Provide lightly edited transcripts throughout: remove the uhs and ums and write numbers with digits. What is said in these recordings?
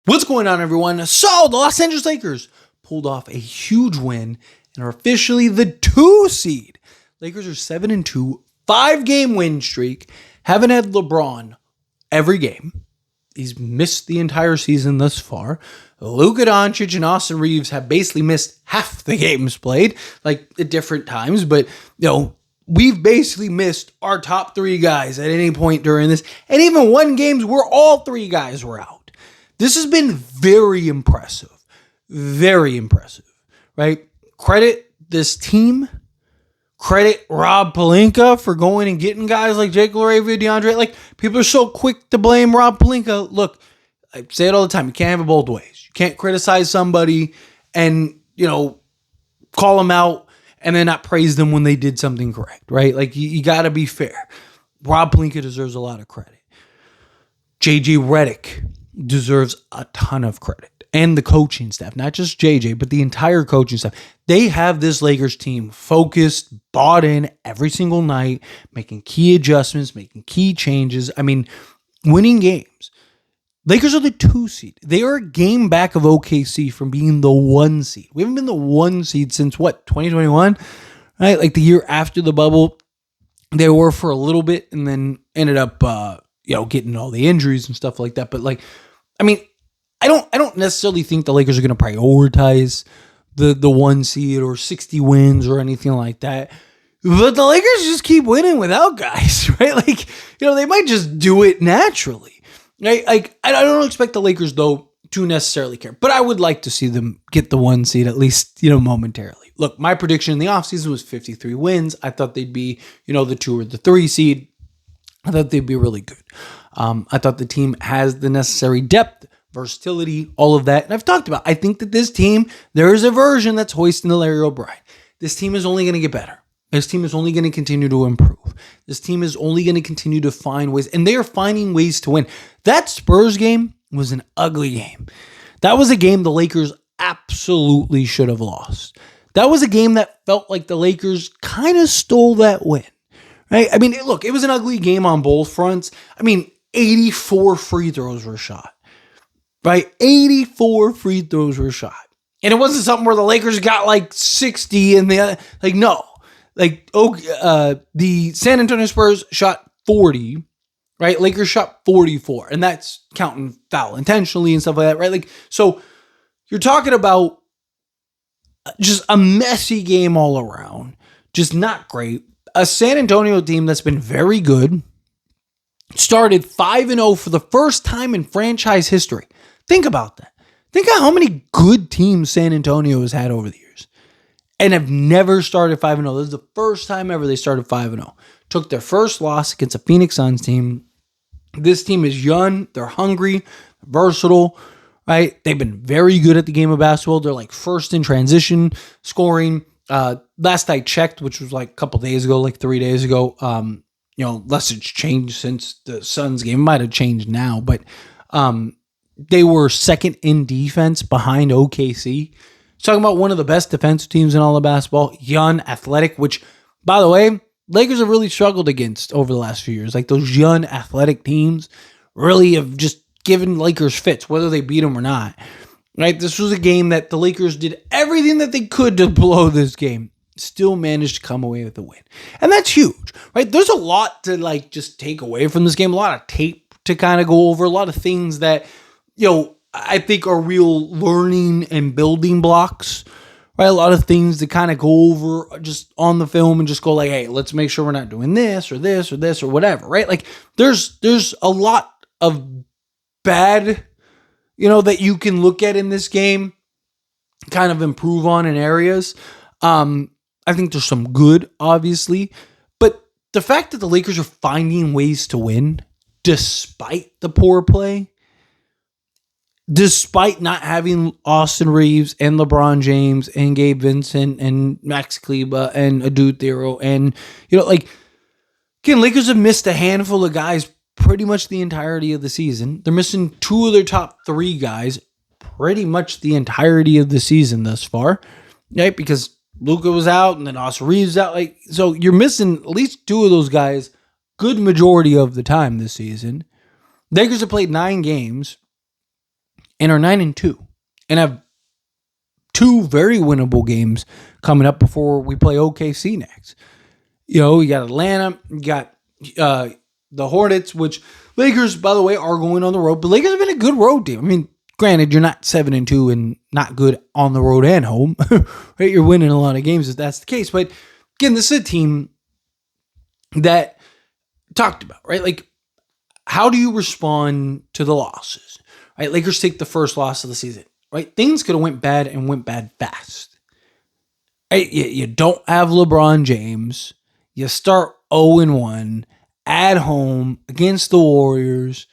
What's going on, everyone? So, the Los Angeles Lakers pulled off a huge win and are officially the 2 seed. Lakers are 7-2, 5-game win streak. Haven't had LeBron every game. He's missed the entire season thus far. Luka Doncic and Austin Reeves have basically missed half the games played, like at different times. But, we've basically missed our top 3 guys at any point during this. And even won games where all 3 guys were out. This has been very impressive, right? Credit this team. Credit Rob Pelinka for going and getting guys like Jake LaRavia, DeAndre. Like, people are so quick to blame Rob Pelinka. Look, I say it all the time. You can't have it both ways. You can't criticize somebody and, call them out and then not praise them when they did something correct, right? Like, you got to be fair. Rob Pelinka deserves a lot of credit. JJ Redick deserves a ton of credit. And the coaching staff, not just JJ, but the entire coaching staff. They have this Lakers team focused, bought in every single night, making key adjustments, making key changes. I mean, winning games. Lakers are the 2 seed. They are a game back of OKC from being the 1 seed. We haven't been the 1 seed since 2021? Right? Like the year after the bubble. They were for a little bit and then ended up getting all the injuries and stuff like that. But I don't necessarily think the Lakers are going to prioritize the 1 seed or 60 wins or anything like that. But the Lakers just keep winning without guys, right? Like, they might just do it naturally, right? Like, I don't expect the Lakers, though, to necessarily care. But I would like to see them get the 1 seed at least, momentarily. Look, my prediction in the offseason was 53 wins. I thought they'd be, the 2 or the 3 seed. I thought they'd be really good. I thought the team has the necessary depth, versatility, all of that. And I've talked about, I think that this team, there is a version that's hoisting the Larry O'Brien. This team is only going to get better. This team is only going to continue to improve. This team is only going to continue to find ways, and they are finding ways to win. That Spurs game was an ugly game. That was a game the Lakers absolutely should have lost. That was a game that felt like the Lakers kind of stole that win. Right? I mean, look, it was an ugly game on both fronts. 84 free throws were shot. Right? 84 free throws were shot. And it wasn't something where the Lakers got like 60 and no. The San Antonio Spurs shot 40, right? Lakers shot 44. And that's counting foul intentionally and stuff like that, right? Like, so you're talking about just a messy game all around. Just not great. A San Antonio team that's been very good, started 5-0 for the first time in franchise history. Think about that. Think of how many good teams San Antonio has had over the years and have never started 5-0. This is the first time ever they started 5-0. Took their first loss against a Phoenix Suns team. This team is young. They're hungry, versatile, right? They've been very good at the game of basketball. They're like first in transition scoring. Last I checked, which was like a couple days ago, like 3 days ago, unless it's changed since the Suns game, it might have changed now, but they were second in defense behind OKC. Talking about one of the best defensive teams in all of basketball, young, athletic, which, by the way, Lakers have really struggled against over the last few years. Like those young, athletic teams really have just given Lakers fits, whether they beat them or not. Right? This was a game that the Lakers did everything that they could to blow this game. Still managed to come away with a win. And that's huge, right? There's a lot to just take away from this game. A lot of tape to kind of go over. A lot of things that, I think are real learning and building blocks, right? A lot of things to kind of go over just on the film and just go like, hey, let's make sure we're not doing this or this or this or whatever, right? Like there's a lot of bad that you can look at in this game, kind of improve on in areas. I think there's some good, obviously. But the fact that the Lakers are finding ways to win, despite the poor play, despite not having Austin Reeves and LeBron James and Gabe Vincent and Max Kleba and Adu Thero and, again, Lakers have missed a handful of guys pretty much the entirety of the season. They're missing 2 of their top 3 guys pretty much the entirety of the season thus far, right? Because Luka was out and then Austin Reeves out. So you're missing at least 2 of those guys good majority of the time this season. Lakers have played 9 games and are 9-2 and have two very winnable games coming up before we play OKC next. You got Atlanta, you got the Hornets, which Lakers, by the way, are going on the road. But Lakers have been a good road team. I mean, granted, you're not 7-2 and not good on the road and home. Right? You're winning a lot of games if that's the case. But again, this is a team that talked about, right? Like, how do you respond to the losses? Right? Lakers take the first loss of the season. Right? Things could have went bad and went bad fast. Right? You don't have LeBron James. You start 0-1 at home against the Warriors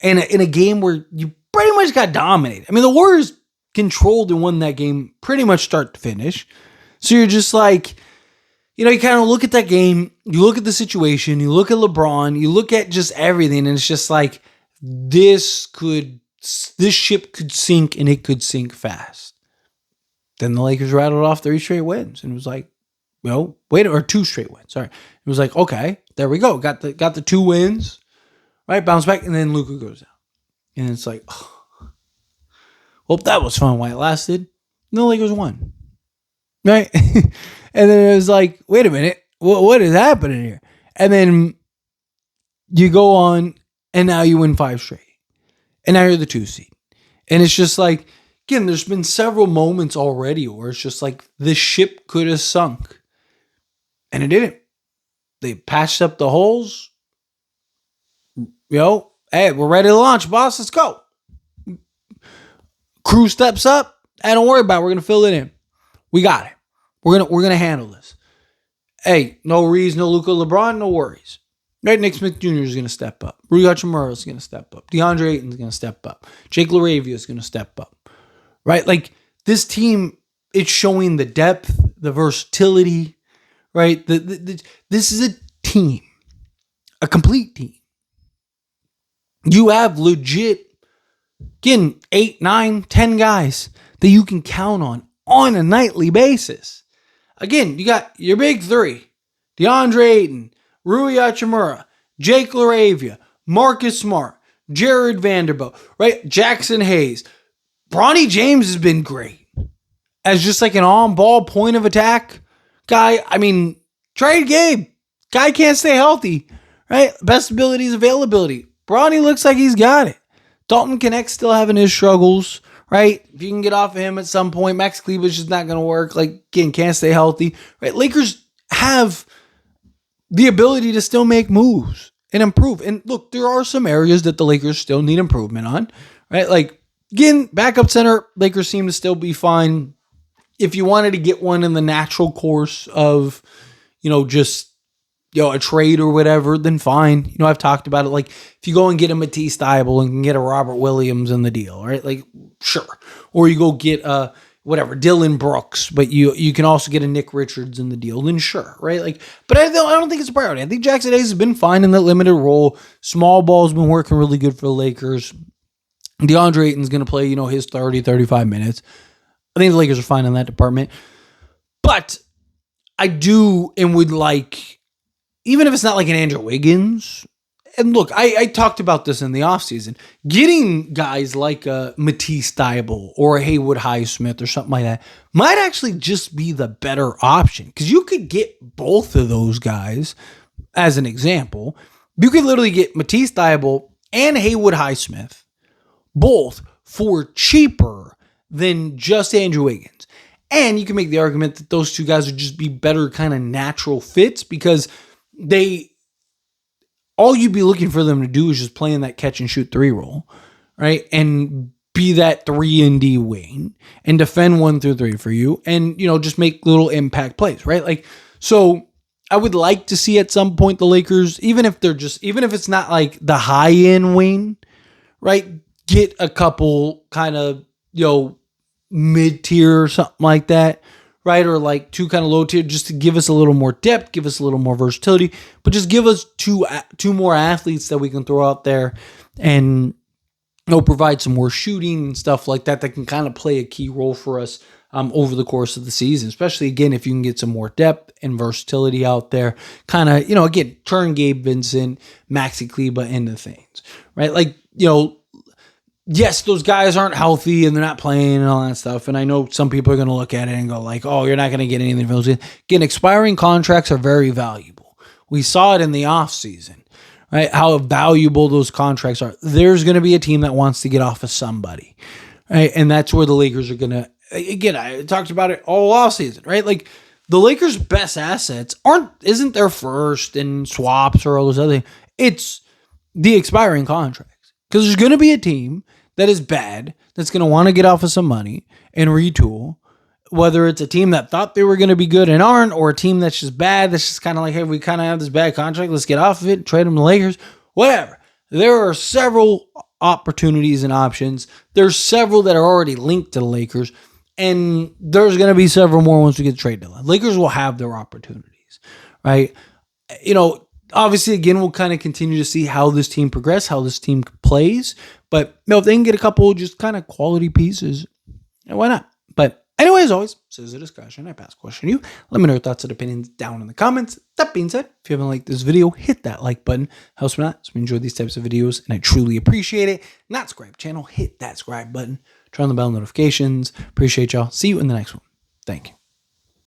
in a game where you pretty much got dominated. I mean, the Warriors controlled and won that game pretty much start to finish. So you're just like, you kind of look at that game, you look at the situation, you look at LeBron, you look at just everything, and it's just like, this ship could sink, and it could sink fast. Then the Lakers rattled off 3 straight wins, and it was like, or 2 straight wins. Sorry. It was like, okay, there we go. Got the 2 wins, right? Bounce back, and then Luka goes out. And it's like, well, that was fun while it lasted. And the Lakers won. Right? And then it was like, wait a minute, what is happening here? And then you go on, and now you win 5 straight. And now you're the 2 seed. And it's just like, again, there's been several moments already where it's just like the ship could have sunk. And it didn't. They patched up the holes. Hey, we're ready to launch, boss. Let's go. Crew steps up. Hey, don't worry about it. We're going to fill it in. We got it. We're gonna handle this. Hey, no Reeves, no Luka, LeBron, no worries. Right, Nick Smith Jr. is going to step up. Rui Hachimura is going to step up. DeAndre Ayton is going to step up. Jake LaRavia is going to step up. Right? Like, this team, it's showing the depth, the versatility, right? This is a team, a complete team. You have legit, again, 8, 9, 10 guys that you can count on a nightly basis. Again, you got your big 3, DeAndre Ayton, Rui Hachimura, Jake LaRavia, Marcus Smart, Jared Vanderbilt, right? Jackson Hayes. Bronny James has been great as just like an on-ball point of attack guy. I mean, trade Gabe. Guy can't stay healthy, right? Best ability is availability. Bronny looks like he's got it. Dalton Connect still having his struggles, right? If you can get off of him at some point, Max Kleber's just not going to work. Like, again, can't stay healthy, right? Lakers have the ability to still make moves and improve. And look, there are some areas that the Lakers still need improvement on, right? Like, again, backup center, Lakers seem to still be fine. If you wanted to get one in the natural course of, just, a trade or whatever, then fine. I've talked about it. Like, if you go and get a Matisse Thybulle and can get a Robert Williams in the deal, right? Like, sure. Or you go get Dylan Brooks, but you can also get a Nick Richards in the deal, then sure, right? Like, but I don't think it's a priority. I think Jackson Hayes has been fine in that limited role. Small ball's been working really good for the Lakers. DeAndre Ayton's going to play, his 30, 35 minutes. I think the Lakers are fine in that department. But I do and would like, even if it's not like an Andrew Wiggins, and look, I talked about this in the offseason, getting guys like a Matisse Thybulle or a Haywood Highsmith or something like that might actually just be the better option, because you could get both of those guys as an example. You could literally get Matisse Thybulle and Haywood Highsmith both for cheaper than just Andrew Wiggins. And you can make the argument that those two guys would just be better kind of natural fits, because all you'd be looking for them to do is just play in that catch and shoot 3 role, right? And be that 3-and-D wing and defend 1 through 3 for you, and just make little impact plays, right? Like, so I would like to see at some point the Lakers, even if it's not like the high end wing, right? Get a couple kind of mid tier or something like that, right? Or like 2 kind of low tier, just to give us a little more depth, give us a little more versatility, but just give us two more athletes that we can throw out there and provide some more shooting and stuff like that can kind of play a key role for us over the course of the season, especially again if you can get some more depth and versatility out there, kind of again turn Gabe Vincent, Maxi Kleber into things, right? Like yes, those guys aren't healthy and they're not playing and all that stuff. And I know some people are going to look at it and go like, oh, you're not going to get anything from those. Again, expiring contracts are very valuable. We saw it in the offseason, right? How valuable those contracts are. There's going to be a team that wants to get off of somebody, right? And that's where the Lakers are going to, again, I talked about it all offseason, right? Like the Lakers' best assets isn't their first and swaps or all those other things. It's the expiring contracts. Because there's going to be a team that is bad, that's going to want to get off of some money and retool, whether it's a team that thought they were going to be good and aren't, or a team that's just bad, that's just kind of like, hey, we kind of have this bad contract, let's get off of it, trade them to the Lakers, whatever. There are several opportunities and options. There's several that are already linked to the Lakers, and there's going to be several more once we get traded to the Lakers will have their opportunities, right? Obviously, again, we'll kind of continue to see how this team progresses, how this team plays. But if they can get a couple just kind of quality pieces, why not? But anyway, as always, this is a discussion. I pass the question to you. Let me know your thoughts and opinions down in the comments. That being said, if you haven't liked this video, hit that like button. Helps me out. So we enjoy these types of videos, and I truly appreciate it. Not subscribe channel, hit that subscribe button. Turn on the bell notifications. Appreciate y'all. See you in the next one. Thank you.